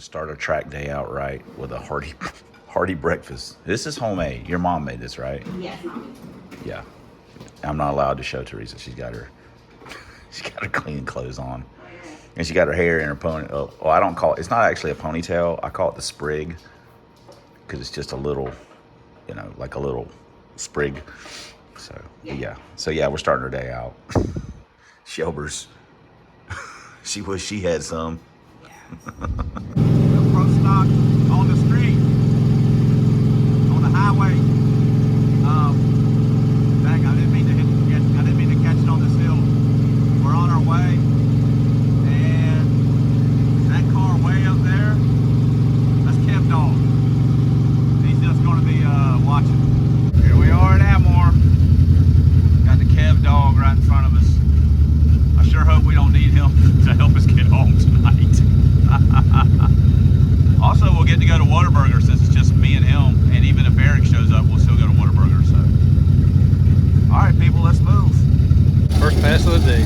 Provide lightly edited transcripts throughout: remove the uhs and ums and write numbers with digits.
Start a track day out right with a hearty breakfast. This is homemade. Your mom made this, right? Yes, Mommy. Yeah. I'm not allowed to show Teresa. She's got her clean clothes on. And she got her hair in her pony. Oh, I don't call it, it's not actually a ponytail. I call it the sprig because it's just a little, you know, like a little sprig. So, yeah. So, yeah, we're starting our day out. Shelbers. She wished she had some. GoPro stock on the street, on the highway. Dang, I didn't mean to catch it on this hill. We're on our way, and that car way up there, that's Kev Dog. He's just going to be watching. Here we are at Atmore. Got the Kev Dog right in front of us. I sure hope we don't need him to help us get home tonight. Also, we'll get to go to Whataburger since it's just me and him, and even if Eric shows up, we'll still go to Whataburger. So, all right, people, let's move. First pass of the day.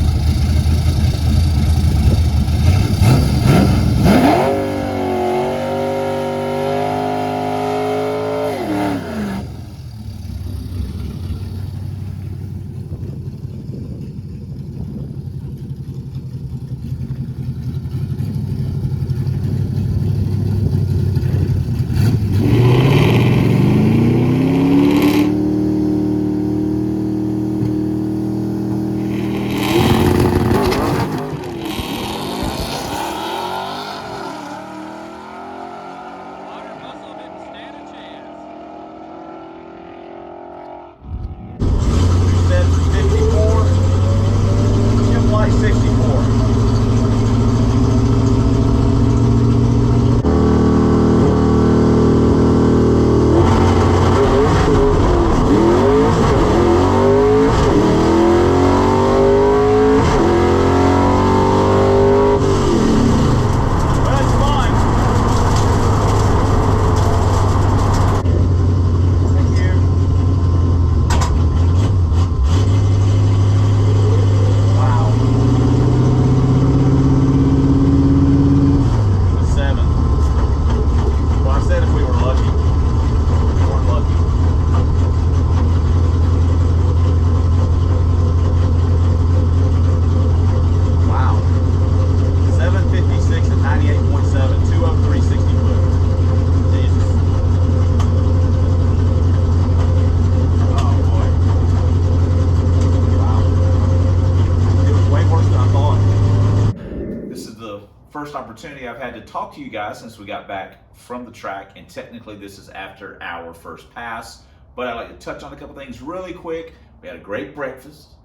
Opportunity I've had to talk to you guys since we got back from the track, and technically this is after our first pass, but I'd like to touch on a couple things really quick. We had a great breakfast.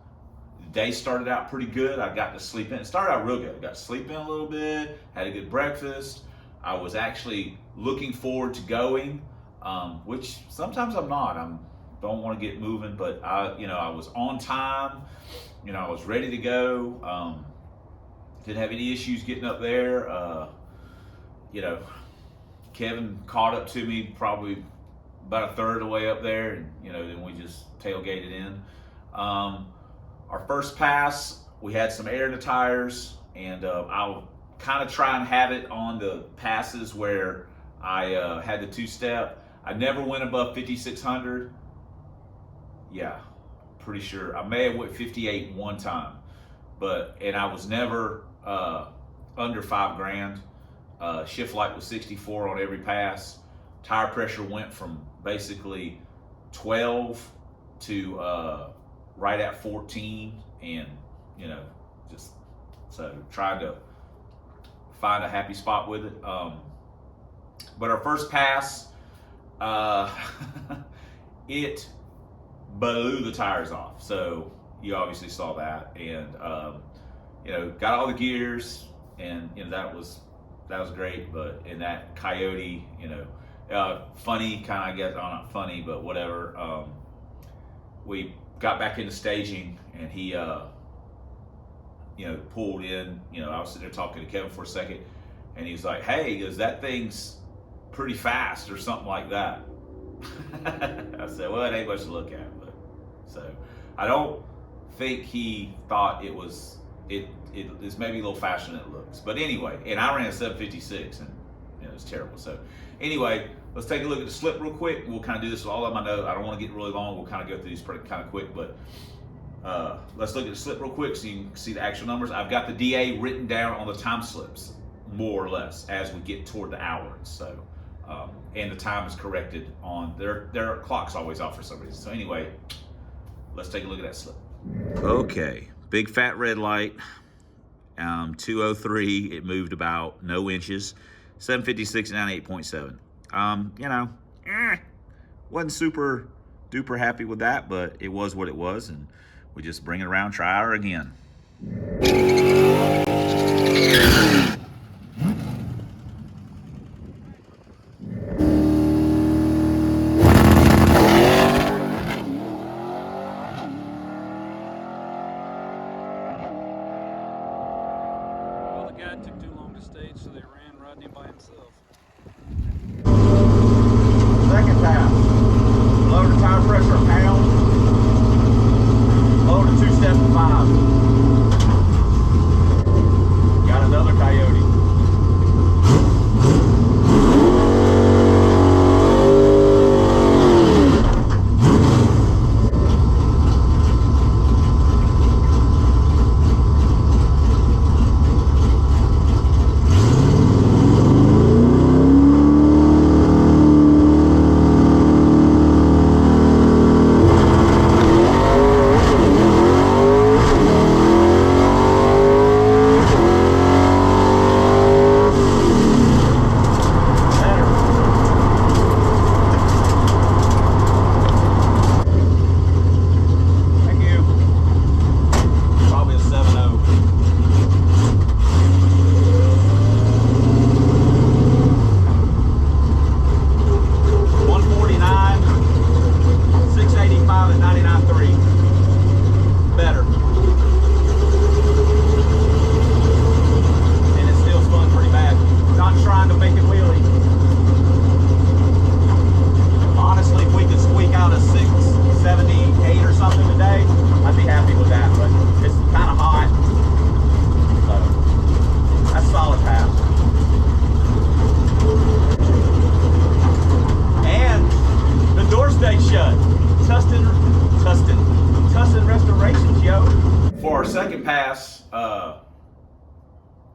The day started out pretty good. I got to sleep in. It started out real good. I got to sleep in a little bit, had a good breakfast. I was actually looking forward to going, which sometimes I'm not. I don't want to get moving, but I was on time. I was ready to go. Didn't have any issues getting up there. Kevin caught up to me probably about a third of the way up there, and then we just tailgated in. Our first pass, we had some air in the tires, and I'll kind of try and have it on the passes where I had the two-step. I never went above 5,600. Yeah, pretty sure. I may have went 58 one time, and I was never under $5,000. Shift light was 64 on every pass. Tire pressure went from basically 12 to right at 14, and just so tried to find a happy spot with it. But our first pass, it blew the tires off. So you obviously saw that, and got all the gears, and that was great. But in that Coyote, funny kind of, I guess, not funny, but whatever. We got back into staging, and he pulled in. I was sitting there talking to Kevin for a second, and he's like, "Hey," he goes, "that thing's pretty fast," or something like that. I said, "Well, it ain't much to look at." But so I don't think he thought it was. It is maybe a little faster than it looks. But anyway, and I ran a 756, and you know, it's terrible. So anyway, let's take a look at the slip real quick. We'll kind of do this with all of my notes. I don't want to get really long. We'll kind of go through these pretty kind of quick, but let's look at the slip real quick so you can see the actual numbers. I've got the DA written down on the time slips, more or less, as we get toward the hours. So, and the time is corrected on their clock's always off for some reason. So anyway, let's take a look at that slip. Okay, big fat red light. 203. It moved about no inches. 756 and 98.7. You know, wasn't super duper happy with that, but it was what it was, and we just bring it around, try her again. Well, the guy took too long to stage, so they ran Rodney by himself. Second pass. Lower the tire pressure a pound. Lower to 275. Got another coyote.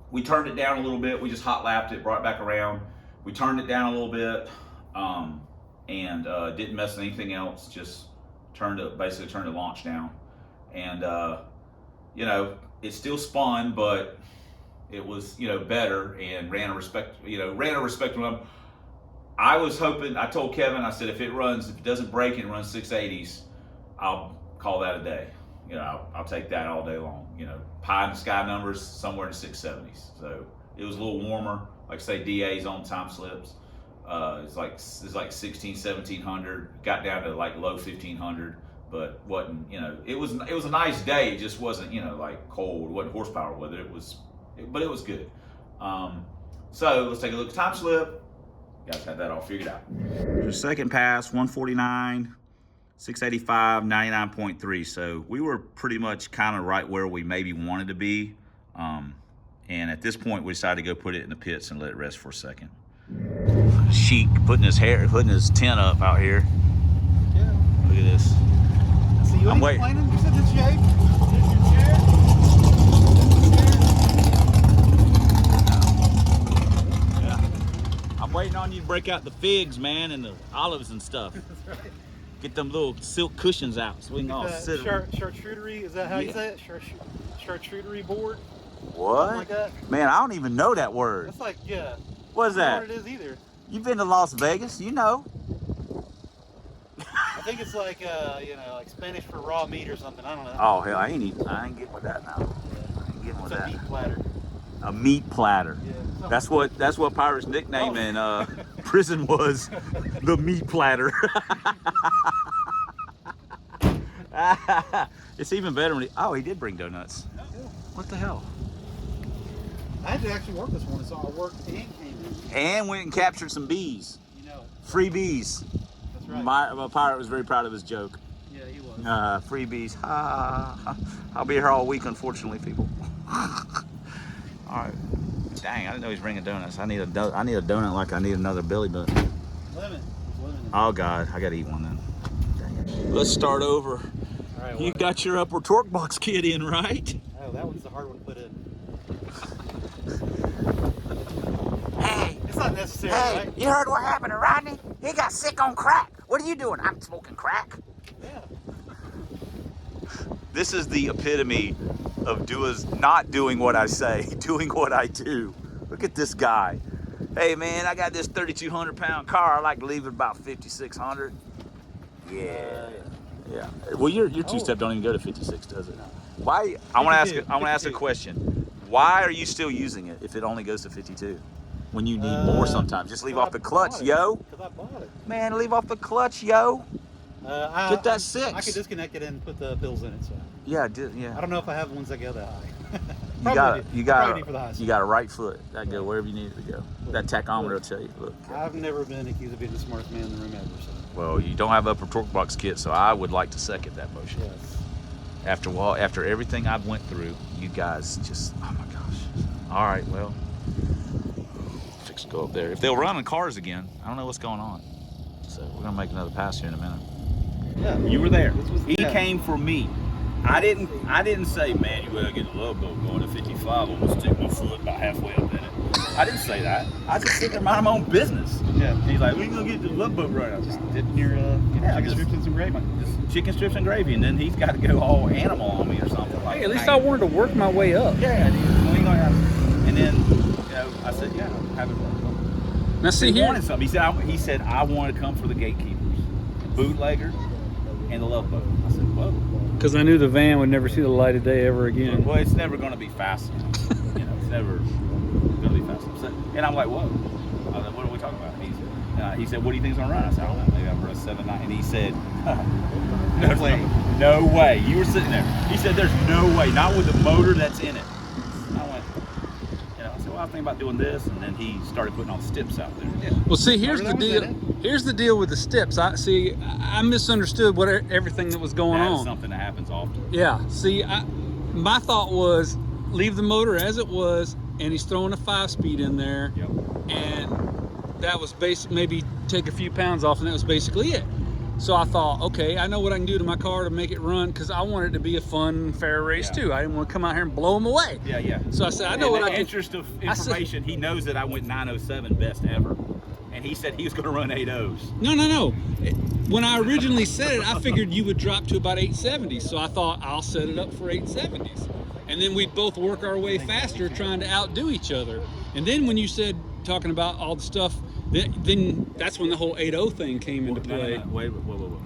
We turned it down a little bit. We just hot lapped it, brought it back around. We turned it down a little bit, and didn't mess with anything else. Just basically turned the launch down, and you know, it still spun, but it was, you know, better and ran a respectable number. I was hoping. I told Kevin, I said, if it doesn't break and it runs 680s, I'll call that a day. You know, I'll take that all day long. You know, pie in the sky numbers somewhere in the 670s. So it was a little warmer. Like I say, DA's on time slips. It's like 1700. Got down to like low 1500, but wasn't. You know, it was a nice day. It just wasn't, you know, like cold. It wasn't horsepower weather. But it was good. So let's take a look at time slip. You guys had that all figured out. The second pass, 149. 685, 99.3. So we were pretty much kind of right where we maybe wanted to be. And at this point, we decided to go put it in the pits and let it rest for a second. Sheik putting his tent up out here. Yeah. Look at this. So you ain't complaining? You said this shape? Yeah. I'm waiting on you to break out the figs, man, and the olives and stuff. That's right. Get them little silk cushions out so we can all sit. Charcuterie, is that how you say it? Charcuterie board? What? Something like that? Man, I don't even know that word. That's like, yeah. What is I don't that? know what it is either. You've been to Las Vegas, you know. I think it's like, you know, like Spanish for raw meat or something. I don't know. Oh hell, I ain't getting with that now. Yeah. I ain't getting with It's a that. meat platter. A meat platter. Yeah. That's what Pirate's nickname in prison was, the meat platter. It's even better when he did bring donuts. Yeah. What the hell? I had to actually work this morning, so I worked and came in. And went and captured some bees. You know it. Free bees. That's right. My Pirate was very proud of his joke. Yeah, he was. Free bees. I'll be here all week, unfortunately, people. All right. Dang, I didn't know he's bringing donuts. I need a donut like I need another belly button. Lemon. Oh God, I gotta eat one then. Dang it. Let's start over. All right, You got your upper torque box kit in, right? Oh, that one's the hard one to put in. Hey, It's not necessary, hey, right? you heard what happened to Rodney? He got sick on crack. What are you doing? I'm smoking crack. Yeah. This is the epitome of not doing what I say, doing what I do. Look at this guy. Hey man, I got this 3,200 pound car. I like to leave it about 5,600. Yeah. Yeah. Well, your two-step don't even go to 56, does it? Why? I want to ask a question. Why are you still using it if it only goes to 52? When you need more sometimes, just leave off the clutch, yo. Because I bought it. Man, leave off the clutch, yo. Get that 6. I could disconnect it and put the pills in it. So Yeah, I yeah. don't know if I have ones that go that high. You got need for the high a right foot. That go wherever you need it to go. That tachometer will tell you. Look. I've never been accused of being the smartest man in the room ever. So. Well, you don't have upper torque box kit, so I would like to second that motion. Yes. After everything I've went through, you guys just, oh my gosh. All right, well, fix to go up there. If they'll run in cars again, I don't know what's going on. So we're gonna make another pass here in a minute. Yeah. You were there. He yeah. came for me. I didn't say, man, you better get the love boat going to 55. I'm gonna stick my foot about halfway up in it. I didn't say that. I just sit there mind my own business. Yeah. And he's like, we gonna get the love boat right. I just Dip in your chicken strips and some gravy. just chicken strips and gravy, and then he's got to go all animal on me or something. Like, Hey, at least I wanted to work my way up. Yeah, dude. And then, I said, yeah, have it. Now see He here, wanted something. He said, I want to come for the gatekeepers, bootlegger, and the love boat. I said, whoa. because I knew the van would never see the light of day ever again. Well, it's never going to be fast enough. It's never going to be fast enough. So, and I'm like, whoa. I was like, what are we talking about? He said, what do you think's going to run? I said, I don't know. Maybe I'll run a 7.9. And he said, no way. You were sitting there. He said, there's no way. Not with the motor that's in it. I went, I said, well, I was thinking about doing this. And then he started putting all the steps out there. Yeah. Well, see, here's the That was deal. in Here's the deal with the steps. I misunderstood everything that was going That is on. something that happens often. Yeah. See, my thought was leave the motor as it was, and he's throwing a 5-speed in there, Yep. and that was maybe take a few pounds off, and that was basically it. So I thought, okay, I know what I can do to my car to make it run, because I want it to be a fun, fair race Yeah. too. I didn't want to come out here and blow them away. Yeah, yeah. So I said, I know In what the I can. interest of I said- information, he knows that I went 907 best ever. And he said he was going to run 8.0s. No. When I originally said it, I figured you would drop to about 870s. So I thought I'll set it up for 870s. And then we'd both work our way faster trying to outdo each other. And then when you said, talking about all the stuff, then that's when the whole 8.0 thing came into play. No. Wait.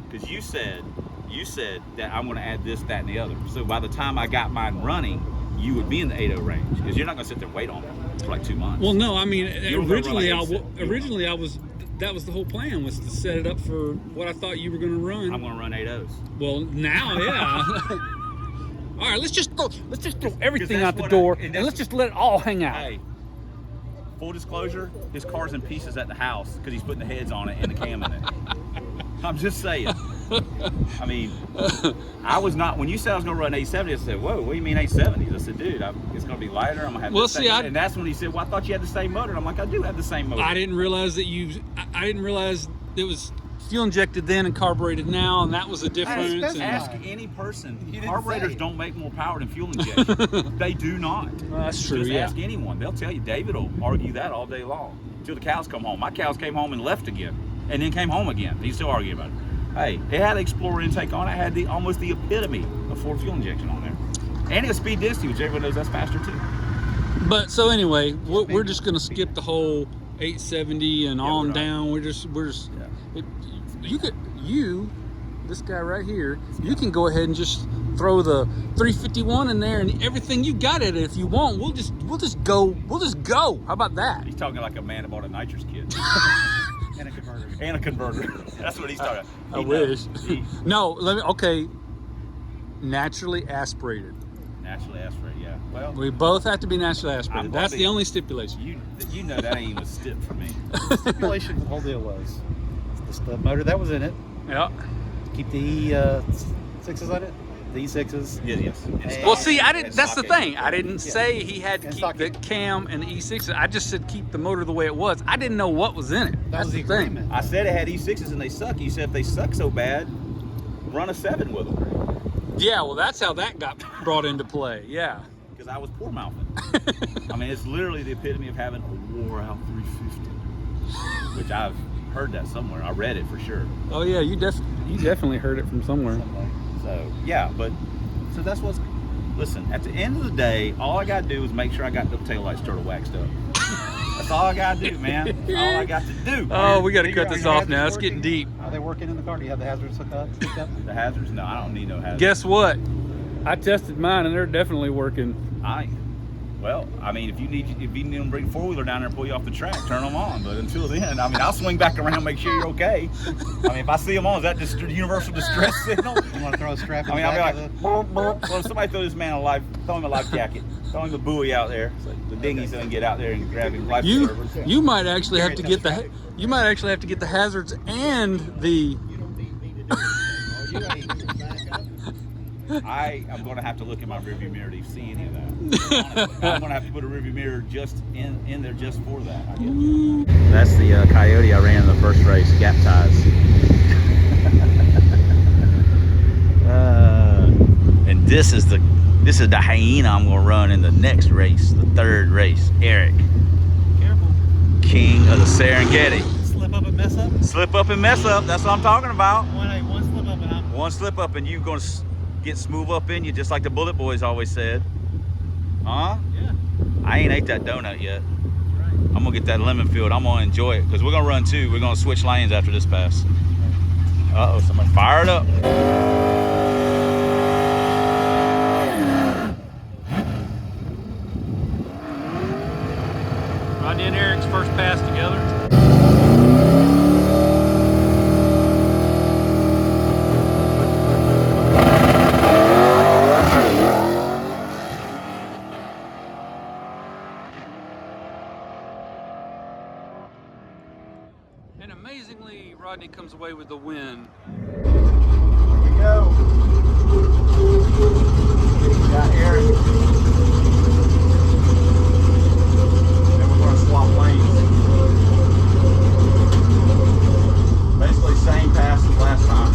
Because you said that I'm going to add this, that, and the other. So by the time I got mine running, you would be in the 8.0 range. Because you're not going to sit there and wait on it for like 2 months. Well, no, I mean, You were gonna run like 8.7. originally that was the whole plan, was to set it up for what I thought you were going to run. I'm going to run 8.0s. Well, now, yeah. All right, let's just throw everything that's out the what door, and and that's- let's just let it all hang out. Hey, full disclosure, his car's in pieces at the house because he's putting the heads on it and the cam in it. I'm just saying. I mean, I was not, when you said I was going to run 870, I said, whoa, what do you mean 870s? I said, dude, it's going to be lighter. I'm going to have Well, this see, and that's when he said, well, I thought you had the same motor. And I'm like, I do have the same motor. I didn't realize that I didn't realize it was fuel injected then and carbureted now, and that was the difference. Ask- and- Ask any person. You didn't Carburetors say. don't make more power than fuel injection. They do not. Well, that's true, Just yeah. ask anyone. They'll tell you. David will argue that all day long until the cows come home. My cows came home and left again, and then came home again. He's still arguing about it. Hey, it had an Explorer intake on it. It had almost the epitome of Ford fuel injection on there, and a speed density, which everyone knows that's faster too. But so anyway, we're just gonna skip the whole 870 and on right. down. We're just this guy right here, you can go ahead and just throw the 351 in there and everything you got at it. If you want, we'll just go. How about that? He's talking like a man that bought a nitrous kit And a converter. and a converter. That's what he's talking. I He wish. knows. He No, okay. Naturally aspirated. naturally aspirate. Yeah. Well, We both have to be naturally aspirated. I'm That's probably- the only stipulation. you know that ain't even a stip for me. Stipulation for the whole deal was the motor that was in it. Yeah. Keep the E6s on it. The E6s. Yeah, yes. Hey. Well, see, I And didn't. That's the stock thing. I didn't say he had to And keep stock the it. cam and the E6. I just said keep the motor the way it was. I didn't know what was in it. That That's was the the thing. agreement. I said it had E6s and they suck. You said if they suck so bad, run a 7 with them. Yeah, well, that's how that got brought into play. Yeah. Because I was poor mouthing. I mean, it's literally the epitome of having a wore out 350, which I've heard that somewhere. I read it for sure. Oh yeah, you definitely heard it from somewhere. So yeah, but so that's what's. Listen, at the end of the day, all I gotta do is make sure I got the taillights turtle waxed up. That's all I gotta do, man. That's all I got to do. Oh, we got to Figure cut out this your off now. hazards It's getting working. deep. Are they working in the car? Do you have the hazards hooked up? The hazards? No, I don't need no hazards. Guess what? I tested mine and they're definitely working. Well, I mean, if you need them to bring a 4-wheeler down there and pull you off the track, turn them on. But until then, I mean, I'll swing back around and make sure you're okay. I mean, if I see them on, is that just universal distress signal? You want to throw a strap in I mean, the I'll back be like, of burp, burp. Well, somebody throw this man throw him a life jacket, throw him the buoy out there, so the dinghy so he can get out there and grab him life preservers. You might actually have to get the hazards and the. I am going to have to look in my rearview mirror to see any of that. I'm going to have to put a rearview mirror just in there just for that. I guess. That's the Coyote I ran in the first race, gap ties. And this is the hyena I'm going to run in the next race, the 3rd race. Eric, Careful. king of the Serengeti. Slip up and mess up. Slip up and mess up. That's what I'm talking about. One slip up and I'm. One slip up and you going to get smooth up in you, just like the Bullet Boys always said. Huh? Yeah. I ain't ate that donut yet. Right. I'm gonna get that lemon field. I'm gonna enjoy it because we're gonna run 2. We're gonna switch lanes after this pass. Uh oh, somebody fire it up. Rodney and Eric's first pass together. And amazingly, Rodney comes away with the win. Here we go. Got Eric. Then we're gonna swap lanes. Basically same pass as last time.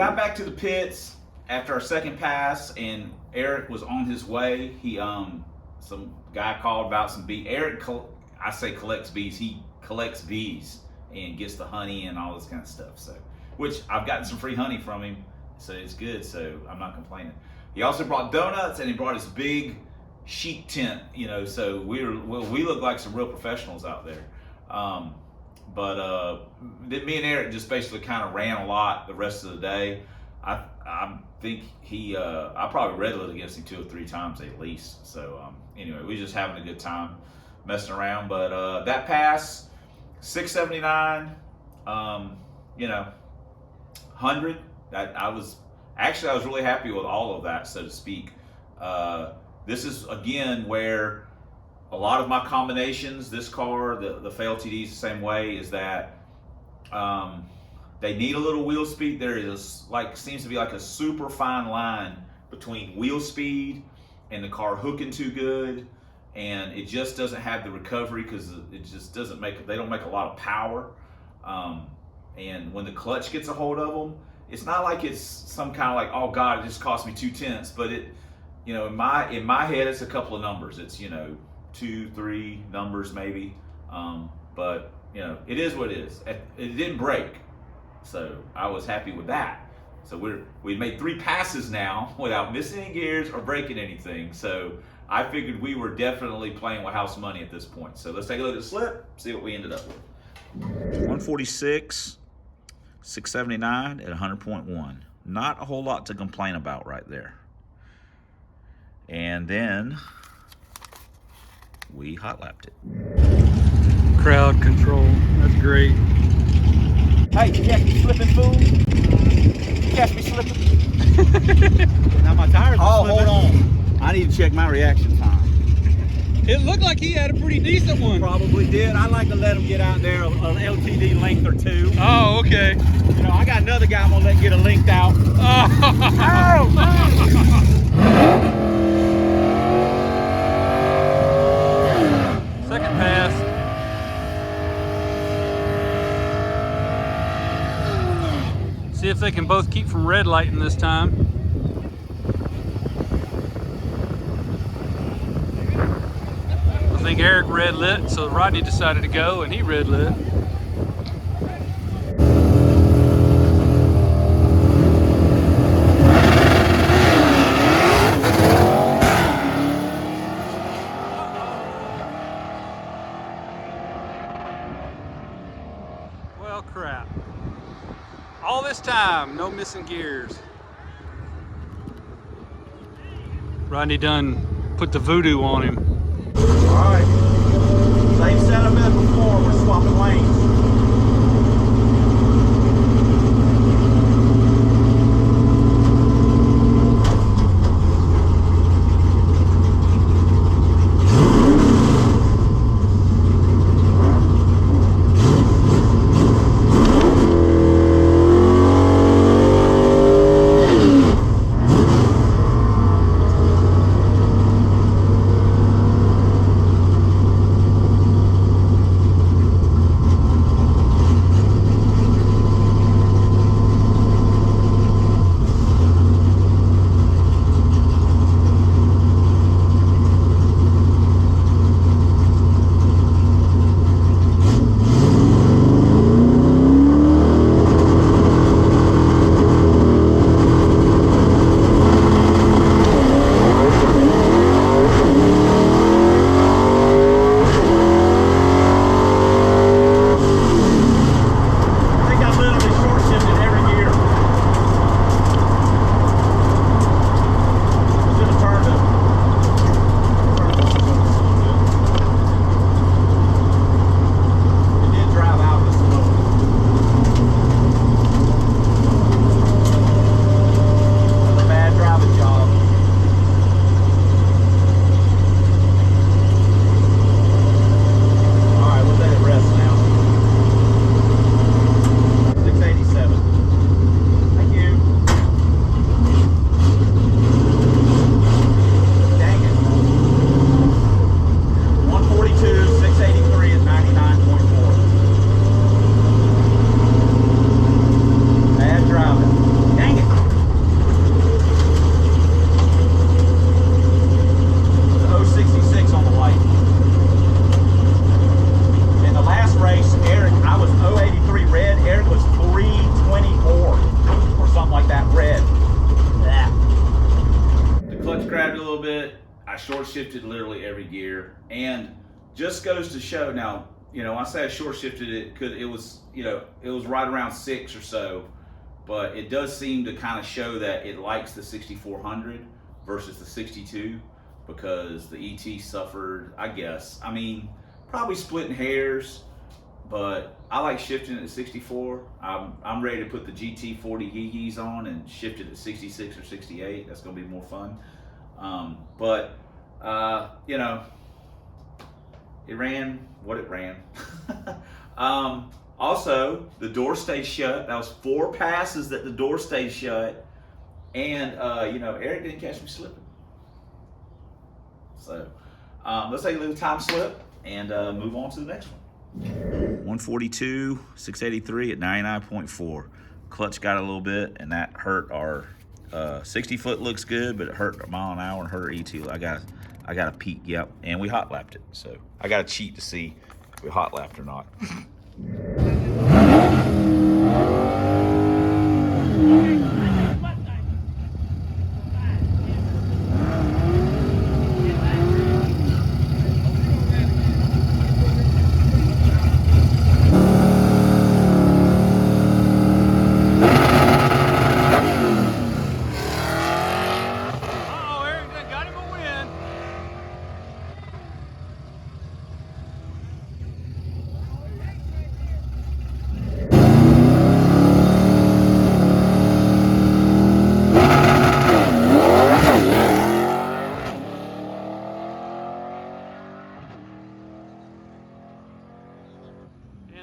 got back to the pits after our second pass, and Eric was on his way. He some guy called about some bees. Eric, I say collects bees. He collects bees, and gets the honey and all this kind of stuff. So, which I've gotten some free honey from him, so it's good. So I'm not complaining. He also brought donuts, and he brought his big sheet tent. You know, so we look like some real professionals out there. But me and Eric just basically kind of ran a lot the rest of the day. I think I probably red-lit against him 2 or 3 times at least. So anyway, we just having a good time messing around. But that pass, 679, you know, 100. I was really happy with all of that, so to speak. This is again where a lot of my combinations, this car, the Fail TD is the same way, is that they need a little wheel speed. There is seems to be like a super fine line between wheel speed and the car hooking too good, and it just doesn't have the recovery because it just doesn't they don't make a lot of power. And when the clutch gets a hold of them, it's not like it's some kind of like, oh God, it just cost me 2/10, but it, you know, in my head, it's a couple of numbers. It's, you know, 2, 3 numbers maybe. But you know, it is what it is. It didn't break, so I was happy with that. So we made 3 passes now without missing any gears or breaking anything. So I figured we were definitely playing with house money at this point. So let's take a look at the slip, see what we ended up with. 146, 679 at 100.1. Not a whole lot to complain about right there. And then we hot lapped it. Crowd control. That's great. Hey, you catch me slipping, fool? You catch me slipping? Now my tires are slipping. Hold on. I need to check my reaction time. It looked like he had a pretty decent one. Probably did. I like to let them get out there an LTD length or 2. Oh, okay. You know, I got another guy I'm gonna let get a length out. Second pass. See if they can both keep from red lighting this time. I think Eric red lit, so Rodney decided to go and he red lit. Well, crap. All this time, no missing gears. Rodney done put the voodoo on him. Alright. Same setup as before, we're swapping lanes. short shifted literally every gear, and just goes to show now, you know, I say I short shifted it because it was, you know, it was right around 6 or so, but it does seem to kind of show that it likes the 6400 versus the 62 because the ET suffered, I guess. I mean, probably splitting hairs, but I like shifting at 64. I'm ready to put the GT 40 Geegees on and shift it at 66 or 68. That's gonna be more fun. You know, it ran what it ran. Also, the door stayed shut. That was 4 passes that the door stayed shut. And, you know, Eric didn't catch me slipping. So, let's take a little time slip and move on to the next one. 142, 683 at 99.4. Clutch got a little bit, and that hurt our 60 foot looks good, but it hurt a mile an hour and hurt our ET. I got a peek, yep, and we hot lapped it. So I got to cheat to see if we hot lapped or not.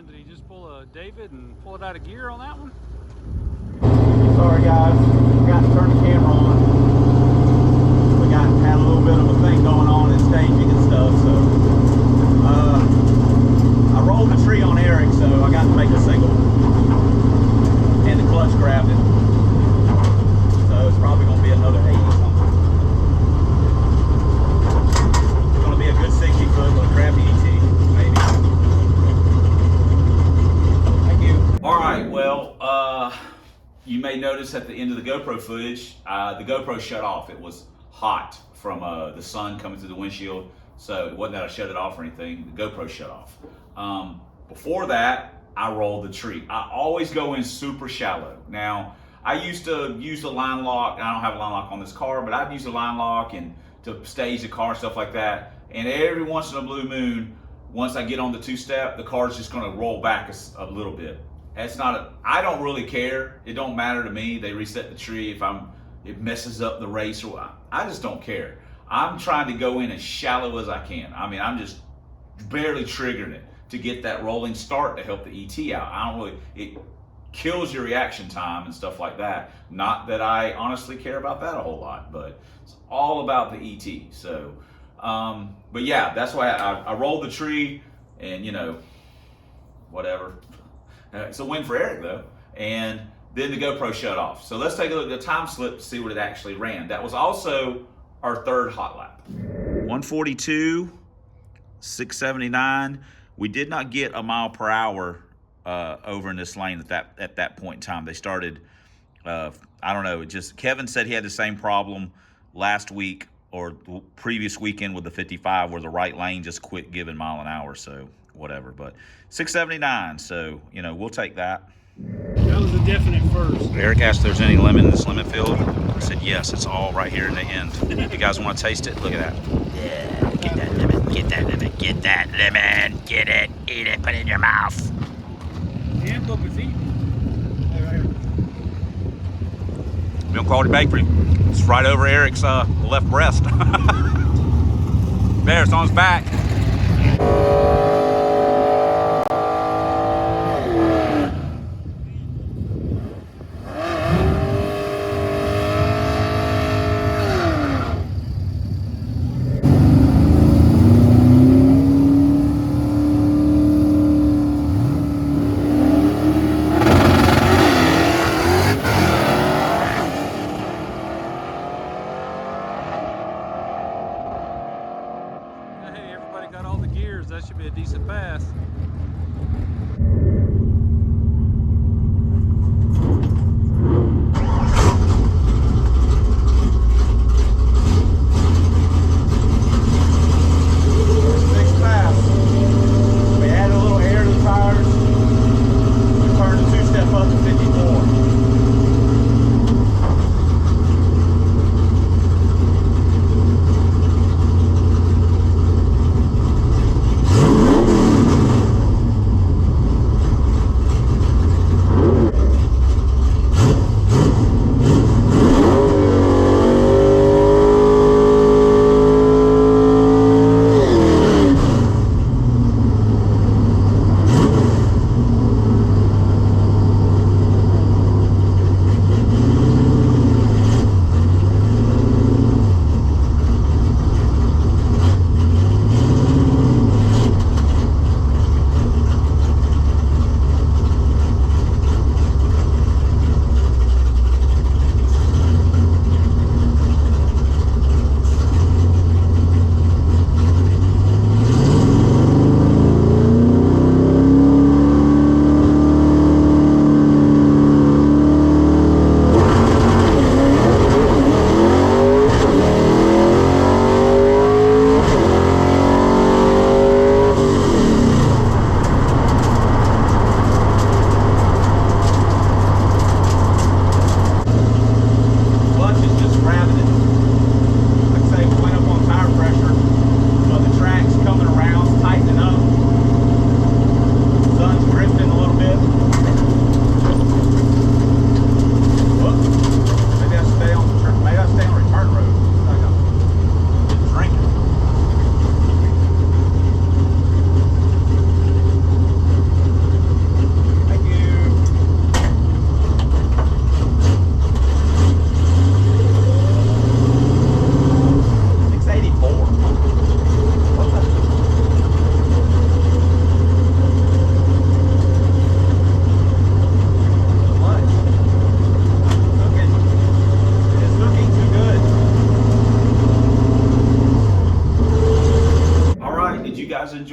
Did he just pull a David and pull it out of gear on that one? Sorry guys, forgot to turn the camera on. We had a little bit of a thing going on in staging and stuff, so I rolled the tree on Eric, so I got to make a single, and the clutch grabbed it, so it's probably going to be another 80 something. It's going to be a good 60 foot with a crappy ET, maybe. All right, well, you may notice at the end of the GoPro footage, the GoPro shut off. It was hot from the sun coming through the windshield, so it wasn't that I shut it off or anything. The GoPro shut off. Before that, I rolled the tree. I always go in super shallow. Now, I used to use the line lock. I don't have a line lock on this car, but I'd use the line lock and to stage the car and stuff like that. And every once in a blue moon, once I get on the two-step, the car's just gonna roll back a little bit. That's not I don't really care. It don't matter to me. They reset the tree if it messes up the race or I just don't care. I'm trying to go in as shallow as I can. I mean, I'm just barely triggering it to get that rolling start to help the ET out. I don't really, it kills your reaction time and stuff like that. Not that I honestly care about that a whole lot, but it's all about the ET. So, but yeah, that's why I rolled the tree and, you know, whatever. It's a win for Eric though, and then the GoPro shut off. So let's take a look at the time slip to see what it actually ran. That was also our third hot lap. 142, 679. We did not get a mile per hour over in this lane at that point in time. They started, I don't know, Kevin said he had the same problem last week or the previous weekend with the 55 where the right lane just quit giving mile an hour, so whatever. But 679, so, you know, we'll take that. That was a definite first. Eric asked if there's any lemon in this lemon field. I said, yes, it's all right here in the end. If you guys want to taste it, look at that. Yeah, get that lemon, get that lemon, get that lemon, get it, eat it, put it in your mouth. And look, it's eating. Milk Quality Bakery. It's right over Eric's left breast. There, it's on his back. That should be a decent pass.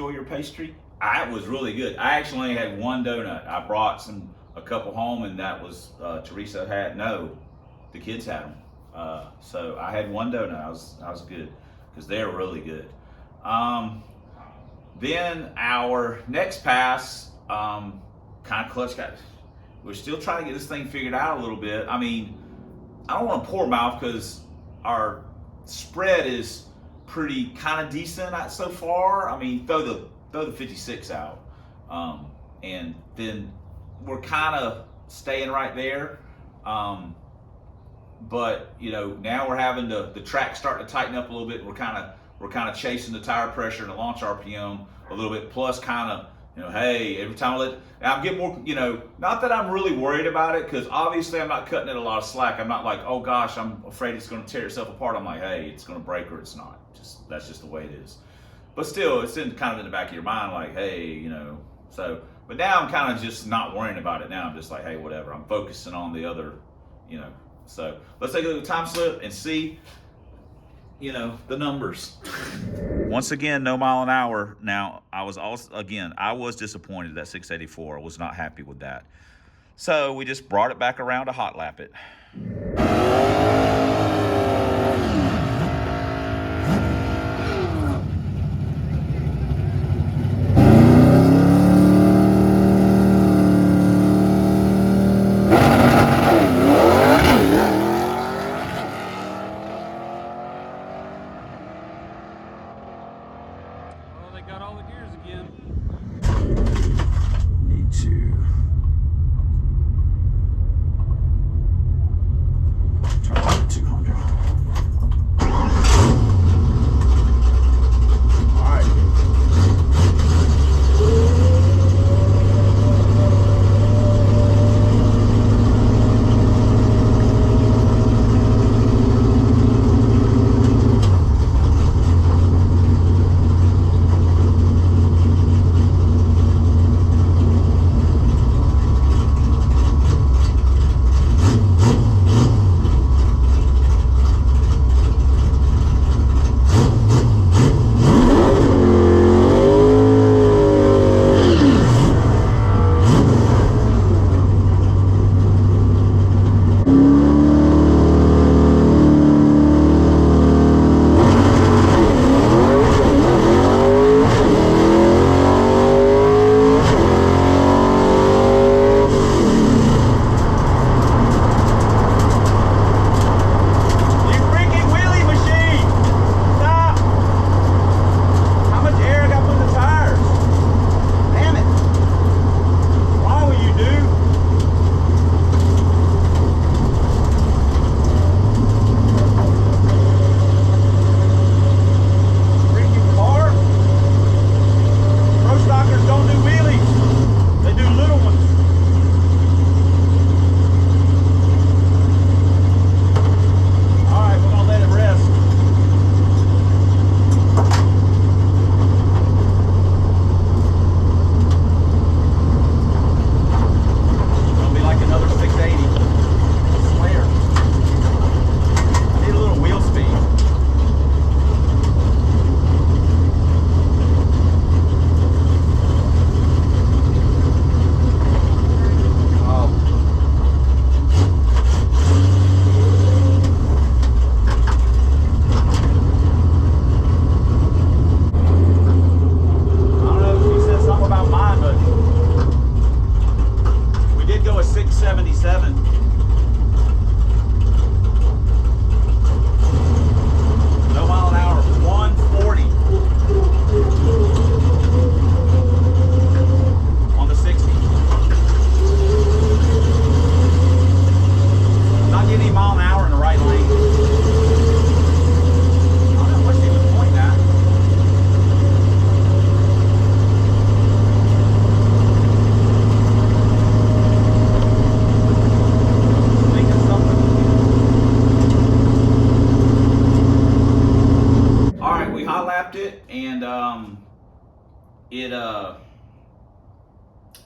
enjoy your pastry? I was really good. I actually only had one donut. I brought a couple home, and that was Teresa had. No, the kids had them. So I had one donut. I was good because they're really good. Then our next pass, kind of clutch got. We're still trying to get this thing figured out a little bit. I mean, I don't want to pour mouth because our spread is pretty kind of decent so far. I mean, throw the 56 out, and then we're kind of staying right there. But you know, now we're having the track starting to tighten up a little bit. We're kind of chasing the tire pressure and the launch RPM a little bit. Plus, kind of, you know, hey, every time I'm getting more, you know, not that I'm really worried about it, because obviously I'm not cutting it a lot of slack. I'm not like, oh gosh, I'm afraid it's going to tear itself apart. I'm like, hey, it's going to break or it's not. That's just the way it is. But still, it's kind of in the back of your mind, like, hey, you know. So, but now I'm kind of just not worrying about it. Now I'm just like, hey, whatever. I'm focusing on the other, you know. So let's take a look at the time slip and see, you know, the numbers. Once again, no mile an hour. Now, I was disappointed that 684. I was not happy with that. So we just brought it back around to hot lap it. Got all the gears again. Need to turn on 200. All right.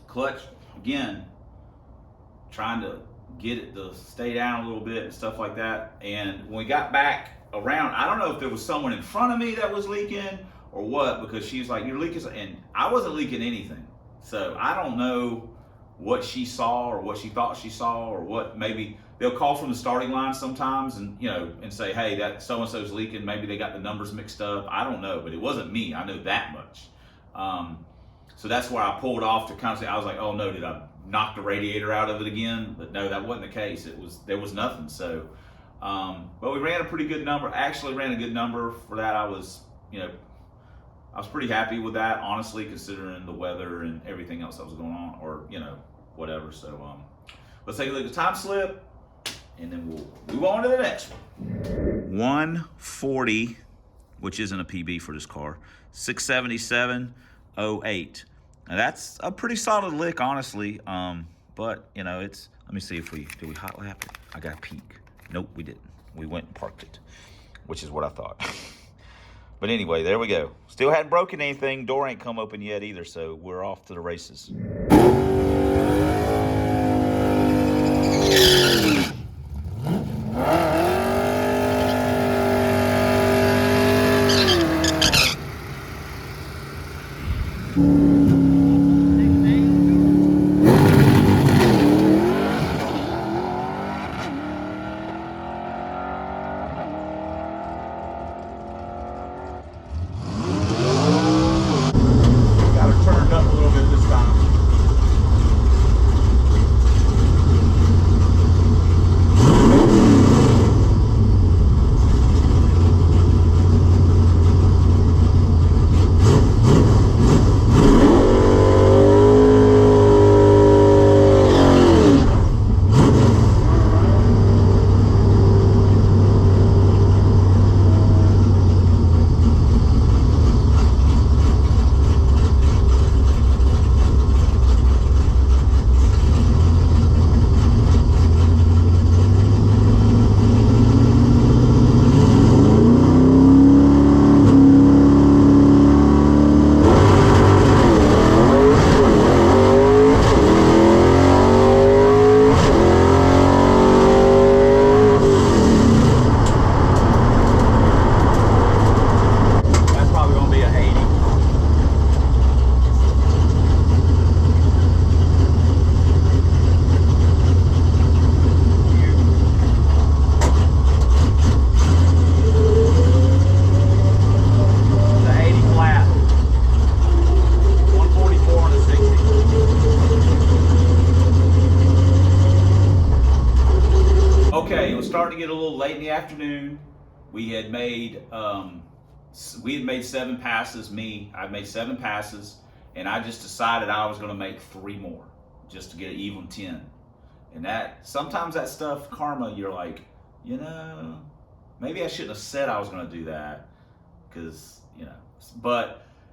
Clutch, again, trying to get it to stay down a little bit and stuff like that. And when we got back around, I don't know if there was someone in front of me that was leaking or what, because she's like, you're leaking, and I wasn't leaking anything. So I don't know what she saw or what she thought she saw, or what. Maybe they'll call from the starting line sometimes and, you know, and say, hey, that so-and-so's leaking. Maybe they got the numbers mixed up. I don't know, but it wasn't me. I know that much. So that's where I pulled off to kind of say, I was like, oh no, did I knock the radiator out of it again? But no, that wasn't the case. There was nothing. So, but we ran a pretty good number. Actually ran a good number for that. I was pretty happy with that, honestly, considering the weather and everything else that was going on, or, you know, whatever. So, let's take a look at the time slip, and then we'll move on to the next one. 140, which isn't a PB for this car, 677.08. Now that's a pretty solid lick, honestly. But you know, let me see if did we hot lap it? I got a peek. Nope, we didn't. We went and parked it, which is what I thought. But anyway, there we go. Still hadn't broken anything. Door ain't come open yet either, so we're off to the races. Starting to get a little late in the afternoon. We had made 7 passes. I made 7 passes, and I just decided I was going to make 3 more just to get an even 10. And that sometimes that stuff, karma, you're like, you know, maybe I shouldn't have said I was going to do that, because, you know,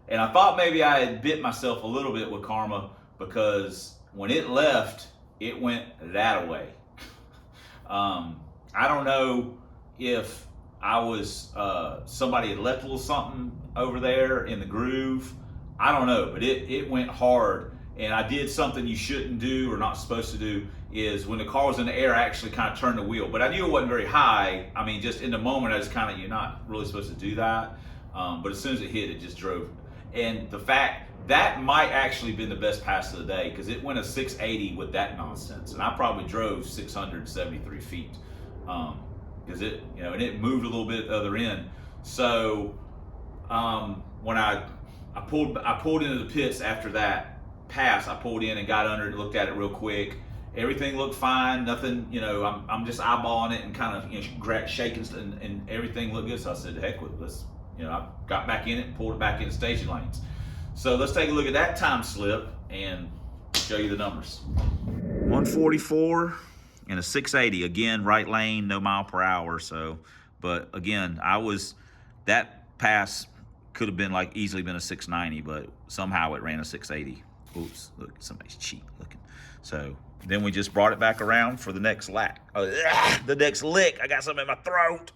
and I thought maybe I had bit myself a little bit with karma, because when it left, it went that way. I don't know if I was, somebody had left a little something over there in the groove. I don't know, but it went hard. And I did something you shouldn't do or not supposed to do, is when the car was in the air, I actually kind of turned the wheel. But I knew it wasn't very high. I mean, just in the moment, I just kind of, you're not really supposed to do that. But as soon as it hit, it just drove. And the fact, that might actually been the best pass of the day, because it went a 680 with that nonsense. And I probably drove 673 feet. Because it, you know, and it moved a little bit the other end. So when I pulled into the pits after that pass, I pulled in and got under it and looked at it real quick. Everything looked fine. Nothing, you know, I'm just eyeballing it and kind of, you know, shaking, and everything looked good. So I said, heck with it. Let's, you know, I got back in it and pulled it back into station lanes. So let's take a look at that time slip and show you the numbers. 144. And a 680, again, right lane, no mile per hour. So, but again, that pass could have been like easily been a 690, but somehow it ran a 680. Oops, look, somebody's cheap looking. So then we just brought it back around for the next lap. The next lick, I got something in my throat.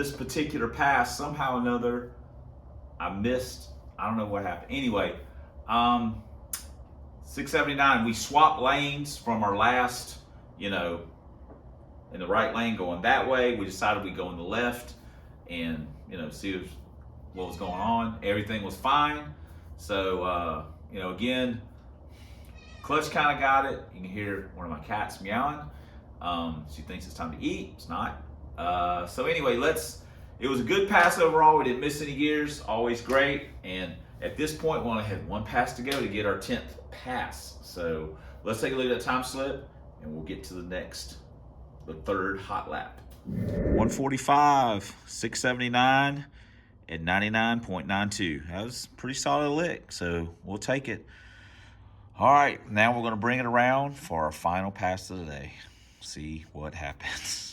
this particular pass, somehow or another, I missed, I don't know what happened. Anyway, 679, we swapped lanes from our last, you know, in the right lane going that way. We decided we'd go in the left and, you know, see what was going on. Everything was fine. So, you know, again, clutch kind of got it. You can hear one of my cats meowing. She thinks it's time to eat. It's not. So anyway, it was a good pass overall. We didn't miss any gears. Always great. And at this point, we only had one pass to go to get our 10th pass. So let's take a look at that time slip and we'll get to the third hot lap. 145, 679, and 99.92. That was a pretty solid lick, so we'll take it. All right, now we're gonna bring it around for our final pass of the day. See what happens.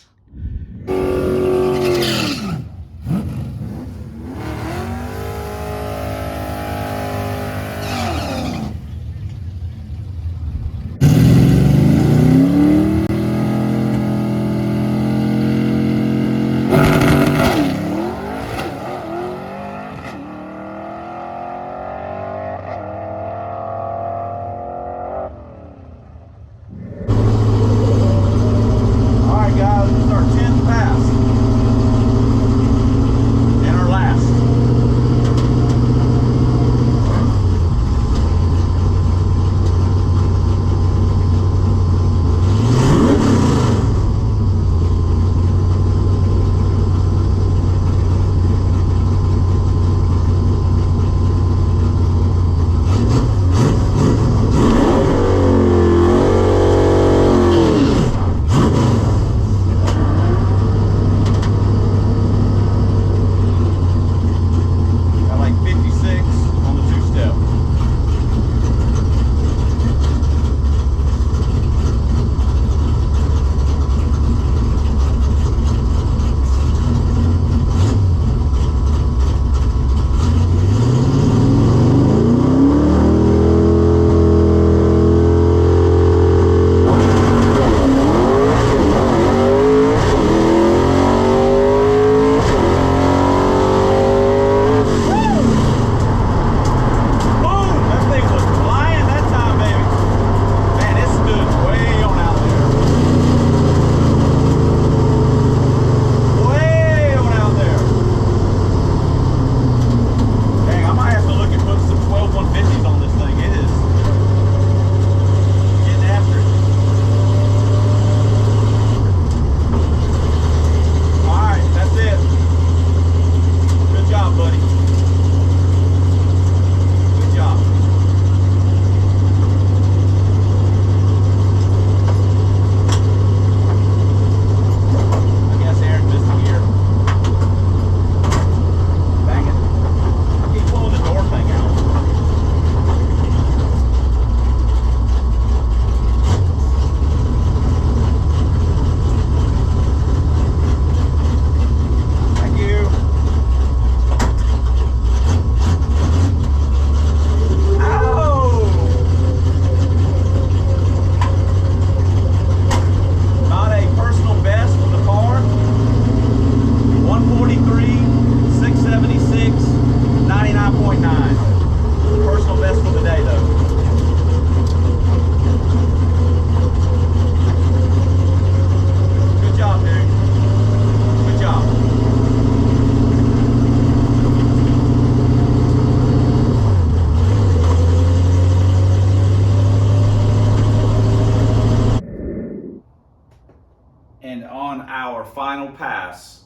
Final pass,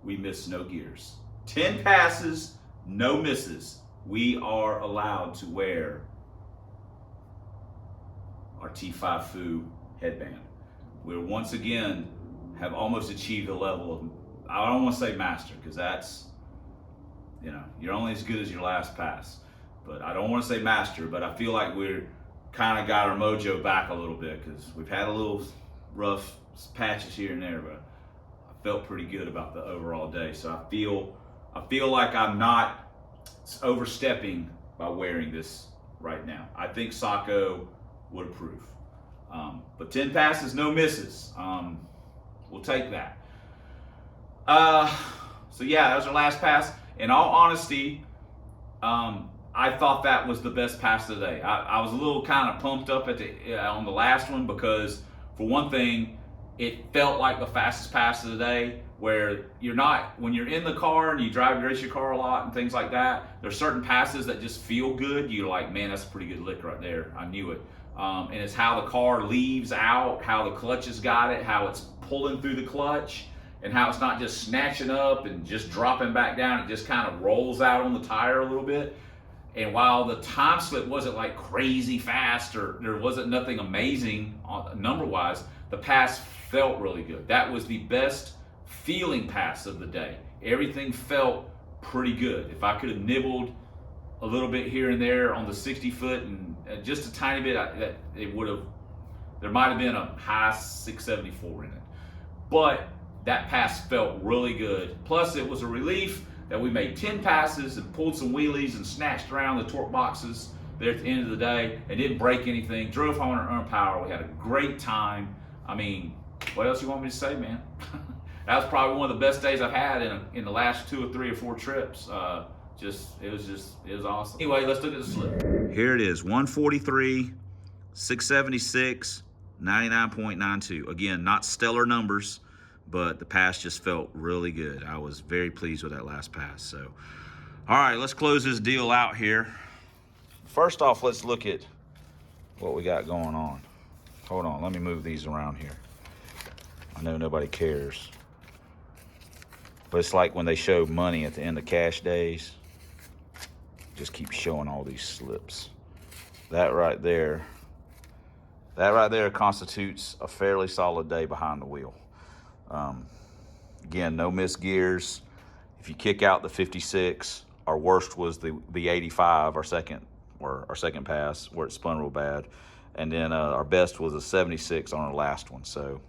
we missed no gears. 10 passes, no misses. We are allowed to wear our T5 FU headband. We once again have almost achieved a level of, I don't want to say master, because that's, you know, you're only as good as your last pass. But I don't want to say master, but I feel like we're kind of got our mojo back a little bit, because we've had a little rough patches here and there, but I felt pretty good about the overall day. So I feel like I'm not overstepping by wearing this right now. I think Sacco would approve. But 10 passes, no misses. We'll take that. So yeah, that was our last pass. In all honesty, I thought that was the best pass of the day. I was a little kind of pumped up on the last one because, for one thing, it felt like the fastest pass of the day. Where you're not, when you're in the car and you race your car a lot and things like that, there's certain passes that just feel good. You're like, man, that's a pretty good lick right there. I knew it. And it's how the car leaves out, how the clutch has got it, how it's pulling through the clutch, and how it's not just snatching up and just dropping back down. It just kind of rolls out on the tire a little bit. And while the time slip wasn't like crazy fast, or there wasn't nothing amazing number-wise, the pass felt really good. That was the best feeling pass of the day. Everything felt pretty good. If I could have nibbled a little bit here and there on the 60 foot and just a tiny bit, it would have, there might have been a high 674 in it. But that pass felt really good. Plus it was a relief that we made 10 passes and pulled some wheelies and snatched around the torque boxes there at the end of the day and didn't break anything. Drove home on our own power. We had a great time. I mean, what else you want me to say, man? That was probably one of the best days I've had in the last 2 or 3 or 4 trips. It was awesome. Anyway, let's look at the slip. Here it is, 143, 676, 99.92. Again, not stellar numbers, but the pass just felt really good. I was very pleased with that last pass. So, all right, let's close this deal out here. First off, let's look at what we got going on. Hold on, let me move these around here. I know nobody cares. But it's like when they show money at the end of cash days, just keep showing all these slips. That right there constitutes a fairly solid day behind the wheel. Again, no missed gears. If you kick out the 56, our worst was the 85, our second pass, where it spun real bad. And then our best was a 76 on our last one. So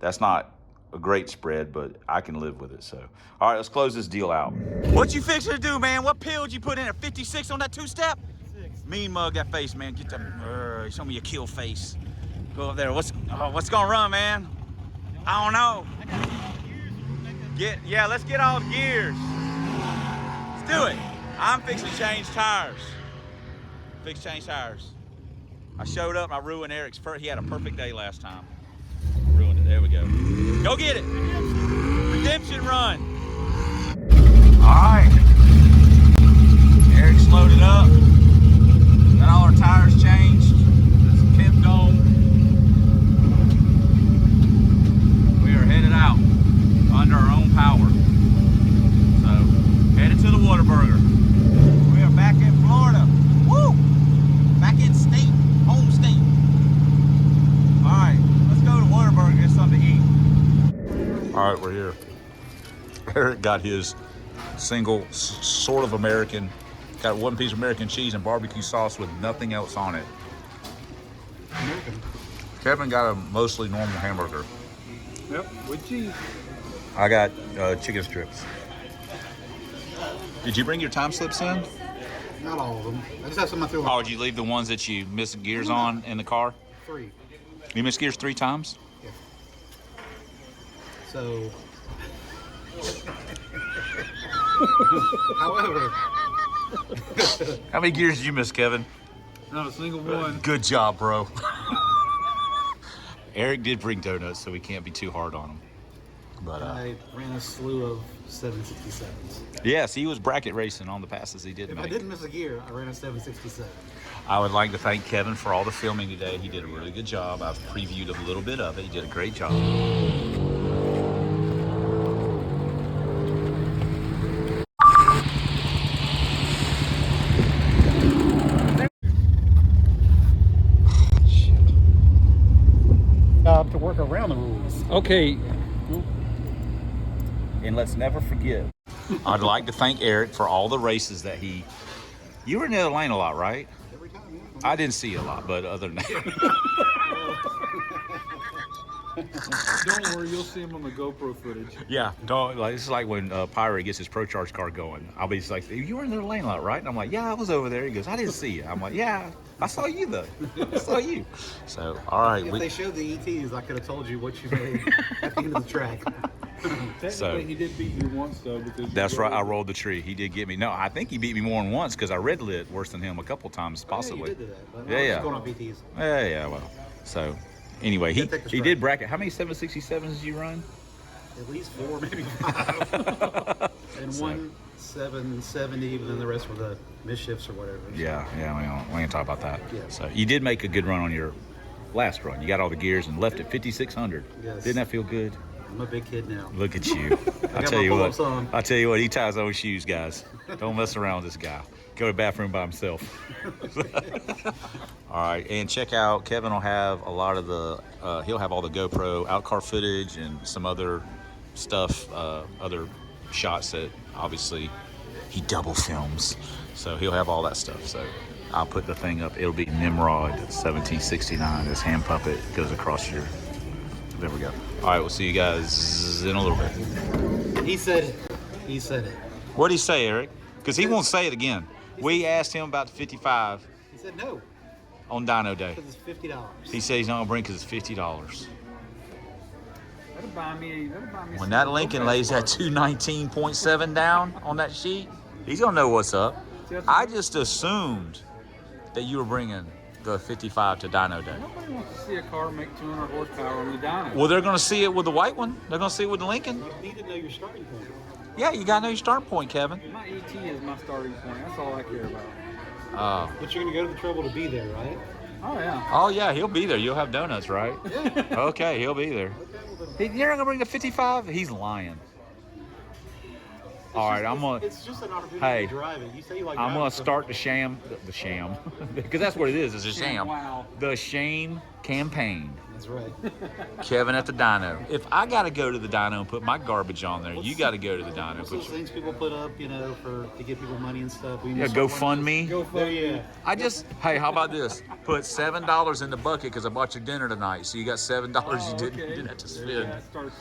that's not a great spread, but I can live with it. So, all right, let's close this deal out. What you fixing to do, man? What pill did you put in? A 56 on that 2-step? Mean mug that face, man. Get that. Show me your kill face. Go up there. What's gonna run, man? I don't know. Let's get all the gears. Let's do it. I'm fixing to change tires. I showed up and I ruined Eric's. He had a perfect day last time. Ruined it. There we go. Go get it. Redemption run. All right. Eric's loaded up. Got all our tires changed. It's kept on. We are headed out under our own power. So, headed to the Whataburger. We are back in Florida. Woo! Back in state, home state. All right, let's go to Whataburger and get something to eat. All right, we're here. Eric got his single, sort of American, got 1 piece of American cheese and barbecue sauce with nothing else on it. American. Kevin got a mostly normal hamburger. Yep, with cheese. I got chicken strips. Did you bring your time slips in? Not all of them. I just have some I threw Oh, did you leave the ones that you missed gears on in the car? 3. You missed gears 3 times? Yeah. So, however, How many gears did you miss, Kevin? not a single one. Good job, bro. Eric did bring donuts, so we can't be too hard on him. But I ran a slew of 767s. yes, he was bracket racing on the passes he did If make. I didn't miss a gear, I ran a 767. I would like to thank Kevin for all the filming today. He did a really good job. I've previewed a little bit of it. He did a great job. To work around the rules. Okay. And let's never forget. I'd like to thank Eric for all the races that you were in the other lane a lot, right? Every time, yeah. I didn't see a lot, but other than that. Don't worry, you'll see him on the GoPro footage. Yeah, don't, like, this is like when Pirate gets his Pro Charge car going. I'll be just like, you were in the lane a lot, right? And I'm like, yeah, I was over there. He goes, I didn't see you. I'm like, yeah, I saw you though. I saw you. So, all right. If they showed the ETs, I could have told you what you made at the end of the track. Technically, So- he did beat me once though because That's right. I rolled the tree. He did get me. No, I think he beat me more than once because I red lit worse than him a couple times, possibly. Yeah, you did do that. But Yeah, I was yeah. just going on BTs. Yeah. Well, so anyway, he Gotta take the he strike. did bracket. How many 767s did you run? At least 4, maybe 5. And So- one 770, and then the rest were the misshifts or whatever. Yeah. We ain't talk about that. Yeah. So you did make a good run on your last run. You got all the gears and left at 5,600. Yes. Didn't that feel good? I'm a big kid now. Look at you. I got tell my you pull-ups what. on. I tell you what. He ties his own shoes, guys. Don't mess around with this guy. Go to the bathroom by himself. All right, and check out. Kevin will have a lot of the. He'll have all the GoPro out car footage and some other stuff, other shots that obviously he double films. So he'll have all that stuff. So I'll put the thing up. It'll be Nimrod 1769. This hand puppet goes across your. There we go. All right, we'll see you guys in a little bit. He said it. He said it. What'd he say, Eric? Because he won't say it again. We asked him about the 55 He said no, on Dino Day. because it's $50. He said he's not gonna bring because it's $50. That'll buy me. When that Lincoln lays that 219.7 down on that sheet, he's gonna know what's up. I just assumed that you were bringing the 55 to Dino Day. Nobody wants to see a car make 200 horsepower on the dyno. Well, they're gonna see it with the white one. They're gonna see it with the Lincoln. You need to know your starting point. Yeah, you gotta know your starting point, Kevin. My ET is my starting point. That's all I care about. Oh. But you're going to go to the trouble to be there, right? Oh yeah. Oh yeah, he'll be there. You'll have donuts, right? Yeah. Okay, he'll be there. You're not gonna bring the 55? He's lying. All right, I'm gonna. It's just an opportunity Hey, to drive it. You say you like I'm driving, gonna so- start the sham, because that's what it is. It's a sham. Wow. The shame campaign. That's right. Kevin at the dyno. If I gotta go to the dyno and put my garbage on there, you gotta go to the dyno. What's Put those your, things people put up, you know, to give people money and stuff? We yeah, need to start one of GoFundMe. those. There, yeah. Hey, how about this? Put $7 in the bucket because I bought you dinner tonight, so you got $7 you didn't have to spend. Yeah, starts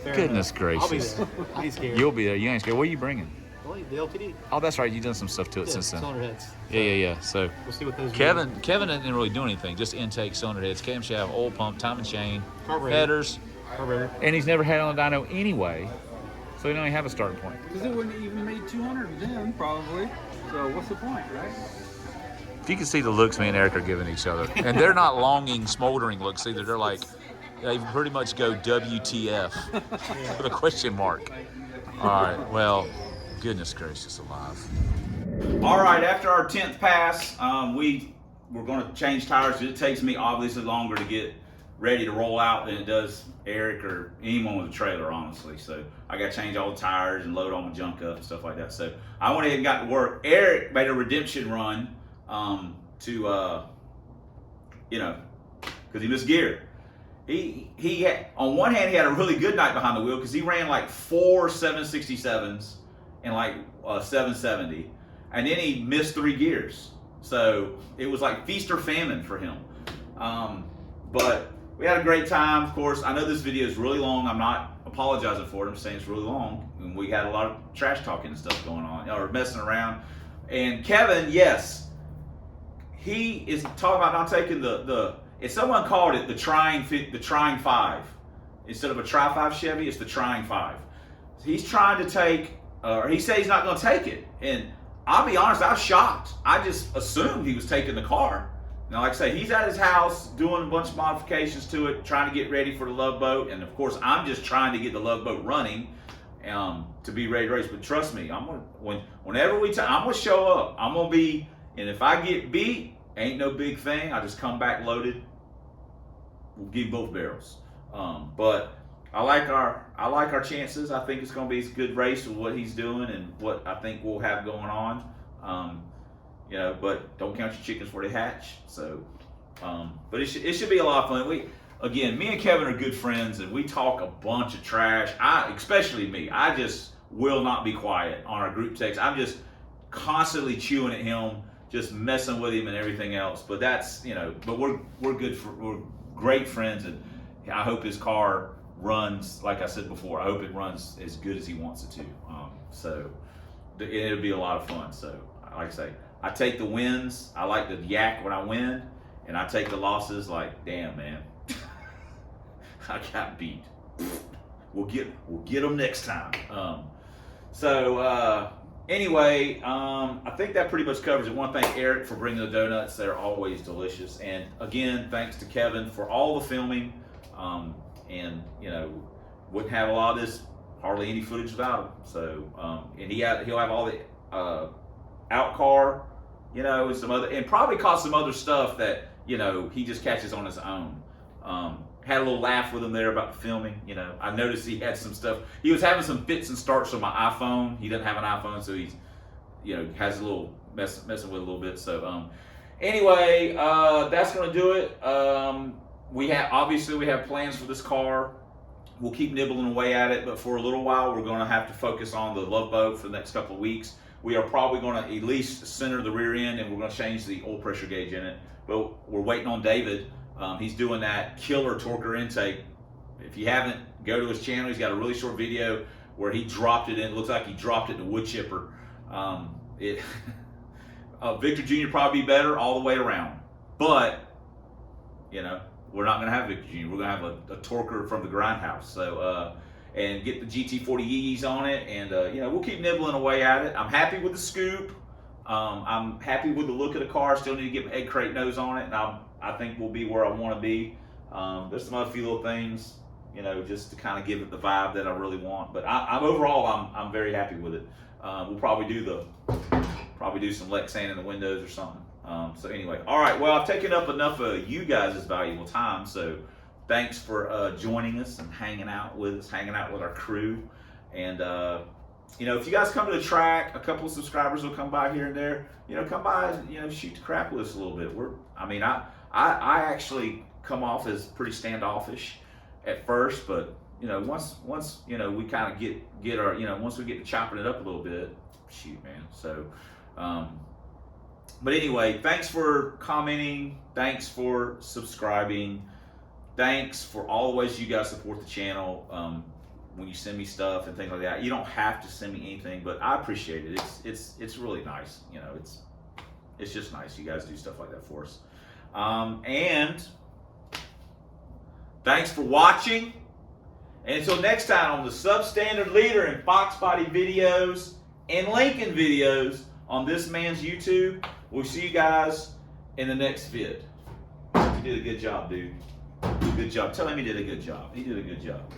Fair Goodness enough. I'll be gracious. there. I ain't scared. You'll be there. You ain't scared. What are you bringing? Well, the LTD. Oh, that's right. You done some stuff to it Yeah, since then. cylinder heads. Yeah. So We'll see what those Kevin didn't really do anything. Just intake, cylinder heads, camshaft, oil pump, timing chain, Carburetor. headers, Carburetor. and he's never had it on the dyno anyway, so he don't even have a starting point. because it wouldn't even made 200 then probably. So what's the point, right? If you can see the looks me and Eric are giving each other, and they're not longing, smoldering looks either. They're like, they pretty much go WTF with a question mark. All right, well, goodness gracious alive. All right, after our 10th pass, we're going to change tires. It takes me obviously longer to get ready to roll out than it does Eric or anyone with a trailer, honestly. So I got to change all the tires and load all my junk up and stuff like that. So I went ahead and got to work. Eric made a redemption run because he missed gear. He had, on one hand, he had a really good night behind the wheel because he ran like 4 767s and like 770, and then he missed 3 gears. So it was like feast or famine for him. But we had a great time. Of course, I know this video is really long. I'm not apologizing for it. I'm saying it's really long, and we had a lot of trash talking and stuff going on, or messing around. And Kevin, yes, he is talking about not taking the. If someone called it the trying 5 instead of a try 5 Chevy, it's the trying 5. He's trying to take, or he said he's not going to take it. And I'll be honest, I was shocked. I just assumed he was taking the car. Now, like I say, he's at his house doing a bunch of modifications to it, trying to get ready for the Love Boat. And of course, I'm just trying to get the Love Boat running to be ready to race. But trust me, whenever I'm gonna show up. I'm gonna be, and if I get beat, ain't no big thing. I just come back loaded. We'll give both barrels. But I like our chances. I think it's going to be a good race with what he's doing and what I think we'll have going on. But don't count your chickens before they hatch. So, but it should be a lot of fun. Me and Kevin are good friends, and we talk a bunch of trash. Especially me. I just will not be quiet on our group text. I'm just constantly chewing at him, just messing with him and everything else. But that's But we're great friends, and I hope his car runs, like I said before, I hope it runs as good as he wants it to. So it'll be a lot of fun. So like I say, I take the wins. I like the yak when I win, and I take the losses like, damn, man, I got beat. we'll get them next time. Anyway, I think that pretty much covers it. Want to thank Eric for bringing the donuts. They're always delicious. And again, thanks to Kevin for all the filming. And you know, wouldn't have a lot of this, hardly any footage without him. So, and he'll have all the out car, you know, and some other, and probably caught some other stuff that, you know, he just catches on his own. Had a little laugh with him there about the filming. You know, I noticed he had some stuff. He was having some fits and starts on my iPhone. He doesn't have an iPhone, so he's, you know, has a little messing with it a little bit. So, anyway, that's gonna do it. We have plans for this car. We'll keep nibbling away at it, but for a little while, we're gonna have to focus on the love boat for the next couple of weeks. We are probably gonna at least center the rear end, and we're gonna change the oil pressure gauge in it. But we're waiting on David. He's doing that killer torker intake. If you haven't, go to his channel. He's got a really short video where he dropped it in. It looks like he dropped it in a wood chipper. Victor Jr. probably be better all the way around. But, you know, we're not going to have Victor Jr. We're going to have a torker from the grindhouse. So, and get the GT40Es on it. And, you know, we'll keep nibbling away at it. I'm happy with the scoop. I'm happy with the look of the car. Still need to get my egg crate nose on it. And I think we'll be where I want to be. There's some other few little things, you know, just to kind of give it the vibe that I really want. But overall, I'm very happy with it. We'll probably do some Lexan in the windows or something. So anyway, all right. Well, I've taken up enough of you guys' valuable time. So thanks for joining us and hanging out with us, hanging out with our crew. And you know, if you guys come to the track, a couple of subscribers will come by here and there. You know, come by and, you know, shoot the crap with us a little bit. I actually come off as pretty standoffish at first, but you know, once you know, we kind of get our, you know, once we get to chopping it up a little bit, shoot, man. So, but anyway, thanks for commenting, thanks for subscribing, thanks for all the ways you guys support the channel. When you send me stuff and things like that, you don't have to send me anything, but I appreciate it. It's really nice, you know. It's just nice you guys do stuff like that for us. And thanks for watching. And until next time on the substandard leader in Fox Body videos and Lincoln videos on this man's YouTube, we'll see you guys in the next vid. You did a good job, dude. You did a good job. Tell him he did a good job. He did a good job.